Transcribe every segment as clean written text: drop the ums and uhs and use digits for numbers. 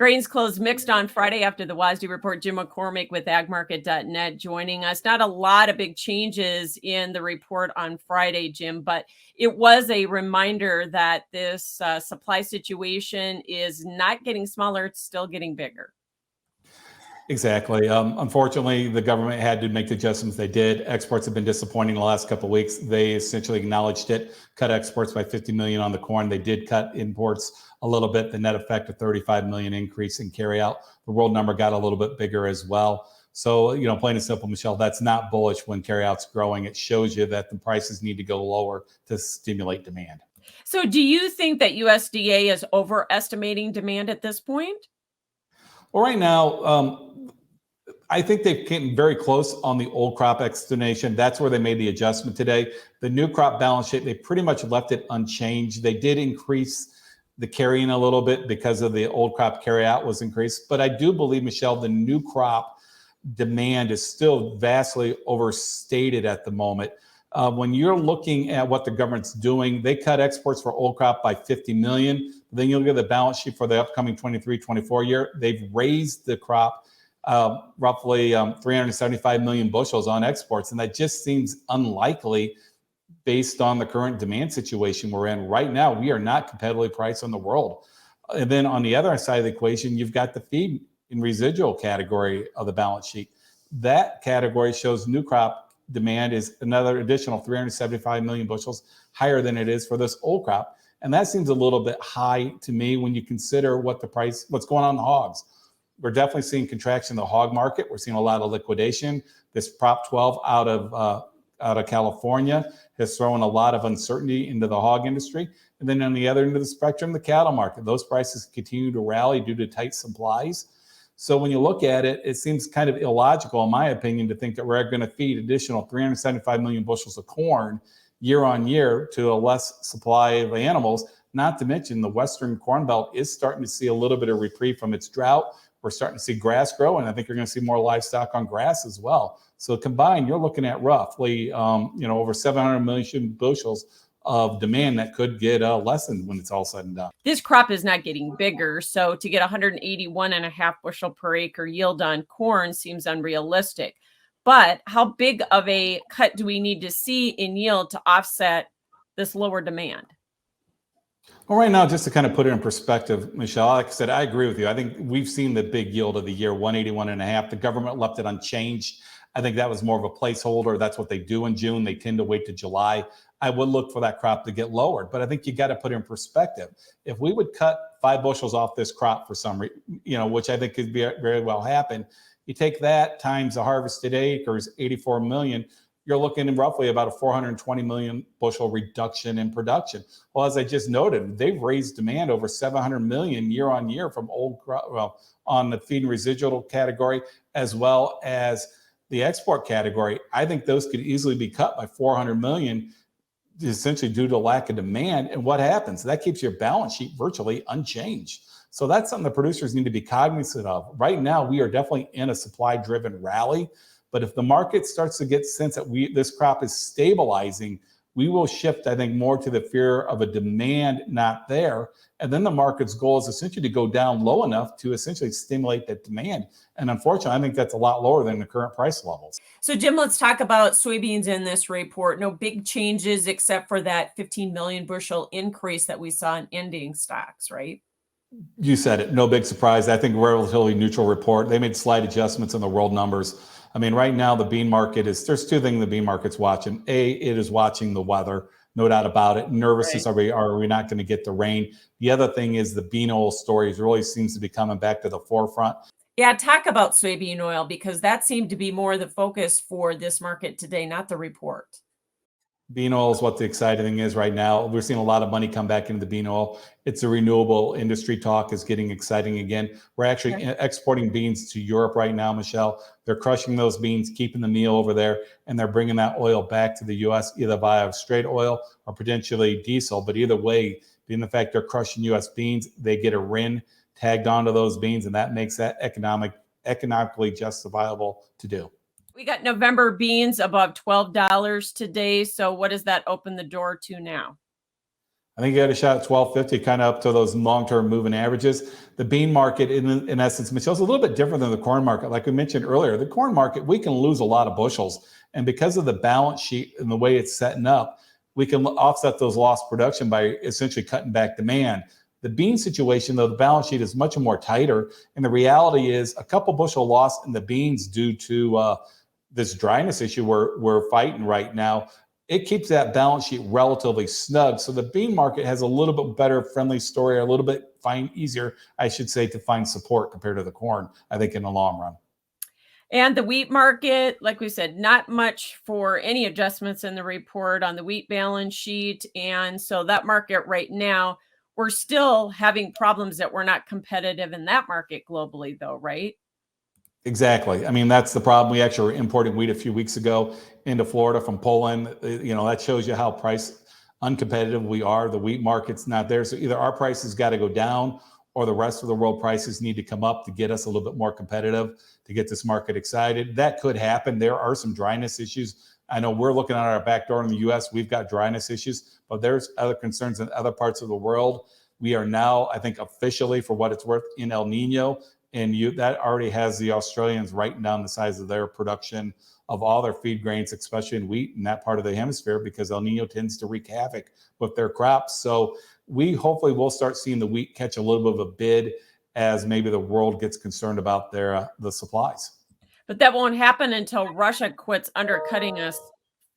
Grains closed mixed on Friday after the WASDE report. Jim McCormick with agmarket.net joining us. Not a lot of big changes in the report on Friday, Jim, but it was a reminder that this supply situation is not getting smaller, it's still getting bigger. Exactly. Unfortunately, the government had to make the adjustments they did. Exports have been disappointing the last couple of weeks. They essentially acknowledged it, cut exports by 50 million on the corn. They did cut imports a little bit, the net effect of 35 million increase in carryout. The world number got a little bit bigger as well. So, plain and simple, Michelle, that's not bullish when carryout's growing. It shows you that the prices need to go lower to stimulate demand. So do you think that USDA is overestimating demand at this point? Well, right now, I think they've came very close on the old crop estimation. That's where they made the adjustment today. The new crop balance sheet, they pretty much left it unchanged. They did increase the carrying a little bit because of the old crop carry out was increased. But I do believe, Michelle, the new crop demand is still vastly overstated at the moment. When you're looking at what the government's doing, they cut exports for old crop by 50 million. Then you'll get the balance sheet for the upcoming 23-24 year. They've raised the crop roughly 375 million bushels on exports. And that just seems unlikely based on the current demand situation we're in. Right now, we are not competitively priced in the world. And then on the other side of the equation, you've got the feed and residual category of the balance sheet. That category shows new crop demand is another additional 375 million bushels higher than it is for this old crop. And that seems a little bit high to me when you consider what's going on in the hogs. We're definitely seeing contraction in the hog market. We're seeing a lot of liquidation. This Prop 12 out of California has thrown a lot of uncertainty into the hog industry. And then on the other end of the spectrum, the cattle market, those prices continue to rally due to tight supplies. So when you look at it, it seems kind of illogical, in my opinion, to think that we're going to feed additional 375 million bushels of corn year on year to a less supply of animals. Not to mention the Western Corn Belt is starting to see a little bit of reprieve from its drought. We're starting to see grass grow, and I think you're going to see more livestock on grass as well. So combined, you're looking at roughly, over 700 million bushels of demand that could get lessened when it's all said and done. This crop is not getting bigger, so to get 181.5 bushel per acre yield on corn seems unrealistic. But how big of a cut do we need to see in yield to offset this lower demand? Well, right now, just to kind of put it in perspective, Michelle, like I said, I agree with you. I think we've seen the big yield of the year, 181.5. The government left it unchanged. I think that was more of a placeholder. That's what they do in June. They tend to wait to July. I would look for that crop to get lowered, but I think you got to put it in perspective. If we would cut 5 bushels off this crop for some reason, which I think could be very well happen, you take that times the harvested acres, 84 million, you're looking at roughly about a 420 million bushel reduction in production. Well, as I just noted, they've raised demand over 700 million year on year from old crop, on the feed and residual category, as well as the export category. I think those could easily be cut by 400 million, essentially due to lack of demand. And what happens? That keeps your balance sheet virtually unchanged. So that's something the producers need to be cognizant of. Right now, we are definitely in a supply-driven rally. But if the market starts to get sense that this crop is stabilizing, we will shift, I think, more to the fear of a demand not there. And then the market's goal is essentially to go down low enough to essentially stimulate that demand. And unfortunately, I think that's a lot lower than the current price levels. So, Jim, let's talk about soybeans in this report. No big changes except for that 15 million bushel increase that we saw in ending stocks, right? You said it. No big surprise. I think relatively neutral report. They made slight adjustments in the world numbers. I mean, right now, the bean market there's two things the bean market's watching. A, it is watching the weather, no doubt about it. Nervousness, right. Are we not going to get the rain? The other thing is the bean oil story really seems to be coming back to the forefront. Yeah, talk about soybean oil, because that seemed to be more the focus for this market today, not the report. Bean oil is what the exciting thing is right now. We're seeing a lot of money come back into the bean oil. It's a renewable industry talk is getting exciting again. We're actually exporting beans to Europe right now, Michelle. They're crushing those beans, keeping the meal over there, and they're bringing that oil back to the U.S. either via straight oil or potentially diesel. But either way, being the fact they're crushing U.S. beans, they get a RIN tagged onto those beans, and that makes that economically justifiable to do. We got November beans above $12 today. So what does that open the door to now? I think you had a shot at 1250, kind of up to those long-term moving averages. The bean market, in essence, Michelle's a little bit different than the corn market. Like we mentioned earlier, the corn market, we can lose a lot of bushels. And because of the balance sheet and the way it's setting up, we can offset those lost production by essentially cutting back demand. The bean situation, though, the balance sheet is much more tighter. And the reality is a couple bushel loss in the beans due to this dryness issue we're fighting right now. It keeps that balance sheet relatively snug. So the bean market has a little bit better friendly story, a little bit easier, I should say, to find support compared to the corn, I think, in the long run. And the wheat market, like we said, not much for any adjustments in the report on the wheat balance sheet. And so that market right now, we're still having problems that we're not competitive in that market globally, though, right? Exactly. I mean, that's the problem. We actually were importing wheat a few weeks ago into Florida from Poland. That shows you how price uncompetitive we are. The wheat market's not there. So either our prices got to go down or the rest of the world prices need to come up to get us a little bit more competitive, to get this market excited. That could happen. There are some dryness issues. I know we're looking at our back door in the U.S. We've got dryness issues, but there's other concerns in other parts of the world. We are now, I think, officially, for what it's worth, in El Nino. And that already has the Australians writing down the size of their production of all their feed grains, especially in wheat in that part of the hemisphere, because El Nino tends to wreak havoc with their crops. So we hopefully will start seeing the wheat catch a little bit of a bid as maybe the world gets concerned about the supplies. But that won't happen until Russia quits undercutting us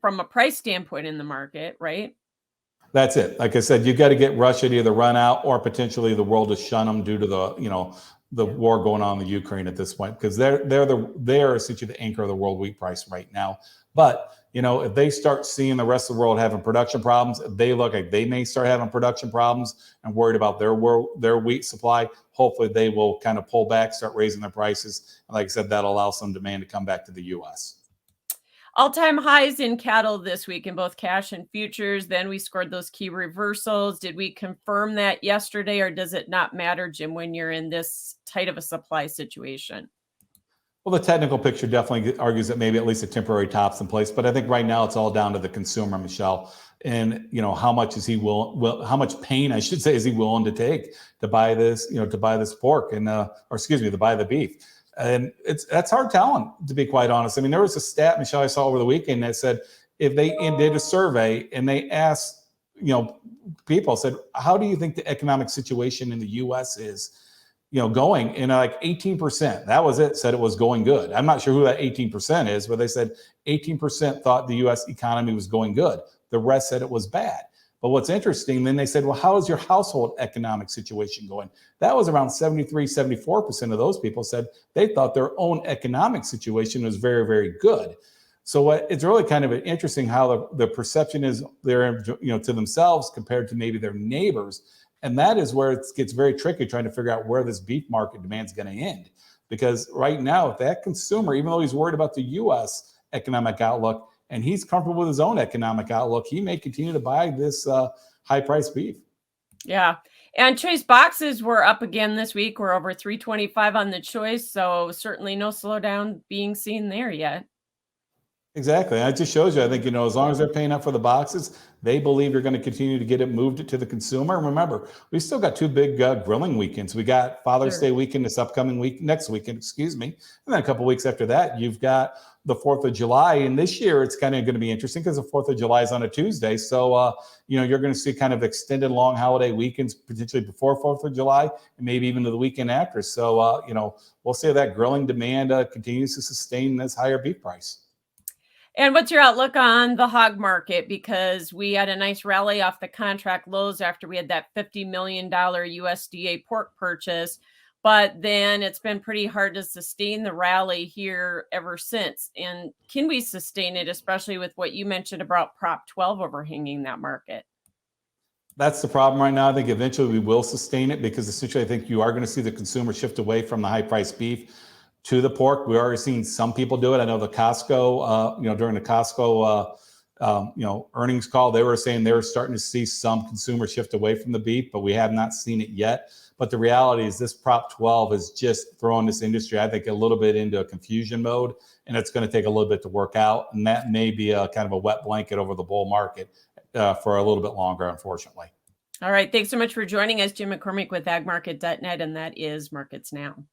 from a price standpoint in the market, right? That's it. Like I said, you got to get Russia to either run out or potentially the world to shun them due to the war going on in the Ukraine at this point, because they're essentially the anchor of the world wheat price right now. But if they start seeing the rest of the world having production problems, if they look like they may start having production problems and worried about their wheat supply, hopefully they will kind of pull back, start raising their prices. And like I said, that'll allow some demand to come back to the U.S. All-time highs in cattle this week in both cash and futures. Then we scored those key reversals. Did we confirm that yesterday, or does it not matter, Jim, when you're in this tight of a supply situation? Well, the technical picture definitely argues that maybe at least a temporary top's in place, but I think right now it's all down to the consumer, Michelle, and how much is he how much pain, I should say, is he willing to take to buy this, to buy this pork to buy the beef. And that's hard telling, to be quite honest. I mean, there was a stat, Michelle, I saw over the weekend that said if they did a survey and they asked, people said, how do you think the economic situation in the U.S. is, going? And like 18%, that was it, said it was going good. I'm not sure who that 18% is, but they said 18% thought the U.S. economy was going good. The rest said it was bad. But what's interesting, then they said, well, how is your household economic situation going? That was around 73, 74% of those people said they thought their own economic situation was very, very good. So it's really kind of interesting how the perception is there, to themselves compared to maybe their neighbors. And that is where it gets very tricky trying to figure out where this beef market demand is going to end. Because right now, if that consumer, even though he's worried about the U.S. economic outlook, and he's comfortable with his own economic outlook, he may continue to buy this high-priced beef. Yeah. And choice boxes were up again this week. We're over 325 on the choice, so certainly no slowdown being seen there yet. Exactly. That just shows you, I think, as long as they're paying up for the boxes, they believe you're going to continue to get it moved to the consumer. And remember, we still got two big grilling weekends. We got Father's Day weekend this upcoming week, next weekend, excuse me. And then a couple of weeks after that, you've got the 4th of July. And this year, it's kind of going to be interesting because the 4th of July is on a Tuesday. So, you're going to see kind of extended long holiday weekends, potentially before 4th of July and maybe even to the weekend after. So, we'll see if that grilling demand continues to sustain this higher beef price. And what's your outlook on the hog market? Because we had a nice rally off the contract lows after we had that $50 million USDA pork purchase. But then it's been pretty hard to sustain the rally here ever since. And can we sustain it, especially with what you mentioned about Prop 12 overhanging that market? That's the problem right now. I think eventually we will sustain it because essentially I think you are going to see the consumer shift away from the high-priced beef to the pork. We're already seeing some people do it. I know the Costco, during the Costco, earnings call, they were saying they were starting to see some consumer shift away from the beef, but we have not seen it yet. But the reality is this Prop 12 is just throwing this industry, I think, a little bit into a confusion mode, and it's going to take a little bit to work out. And that may be a kind of a wet blanket over the bull market for a little bit longer, unfortunately. All right. Thanks so much for joining us, Jim McCormick with agmarket.net, and that is Markets Now.